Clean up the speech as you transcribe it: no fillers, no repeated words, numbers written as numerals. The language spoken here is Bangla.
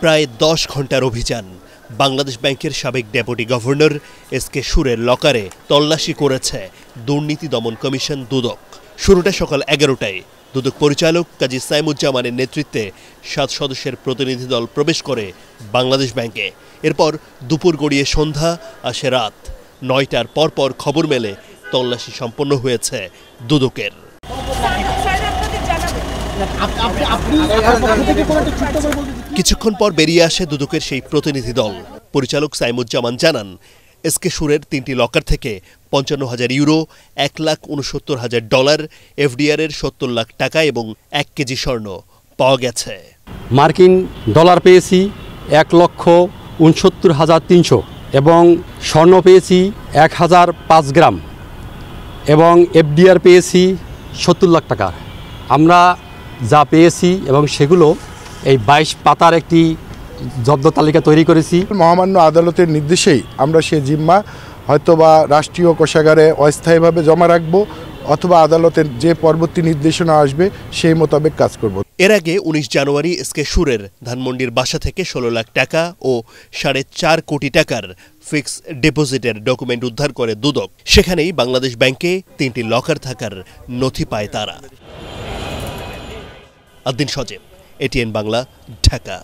প্রায় 10 ঘন্টার অভিযান। বাংলাদেশ ব্যাংকের সাবেক ডেপুটি গভর্নর এসকে সুরের লকারে তল্লাশি করেছে দুর্নীতি দমন কমিশন দুদক। শুরুটা সকাল 11টায়। দুদক পরিচালক কাজী সাইমুজ্জামানের নেতৃত্বে 7 সদস্যের প্রতিনিধি দল প্রবেশ করে বাংলাদেশ ব্যাংকে। এরপর দুপুর গড়িয়ে সন্ধ্যা, আসে রাত। 9টার পরপর খবর মেলে তল্লাশি সম্পন্ন হয়েছে দুদকের। কিছুক্ষণ পর বেরিয়ে আসে দুদকের সেই প্রতিনিধি দল। পরিচালক সাইমুজ্জামান জানান, এসকে সুরের 3টি লকার থেকে 55,000 ইউরো, $1,69,000, এফডিআর এর 70 লাখ টাকা এবং 1 কেজি স্বর্ণ পাওয়া গেছে। মার্কিন ডলার পেয়েছি 1,69,300 এবং স্বর্ণ পেয়েছি 1005 গ্রাম এবং এফডিআর পেয়েছি 70 লাখ টাকা। আমরা যা পেয়েছি এবং সেগুলো এই 22 পাতার একটি জব্দ তালিকা তৈরি করেছি। মহামান্য আদালতের নির্দেশেই আমরা সে জিম্মা হয়তোবা রাষ্ট্রীয় কোষাগারে অস্থায়ীভাবে জমা রাখব অথবা আদালতের যে পরবর্তী নির্দেশনা আসবে সেই মোতাবেক কাজ করব। এর আগে 19 জানুয়ারি এসকে সুরের ধানমন্ডির বাসা থেকে 16 লাখ টাকা ও 4.5 কোটি টাকার ফিক্স ডিপোজিটের ডকুমেন্ট উদ্ধার করে দুদক। সেখানেই বাংলাদেশ ব্যাংকে 3টি লকার থাকার নথি পায় তারা। আদ্দিন সজীব, এটিএন বাংলা, ঢাকা।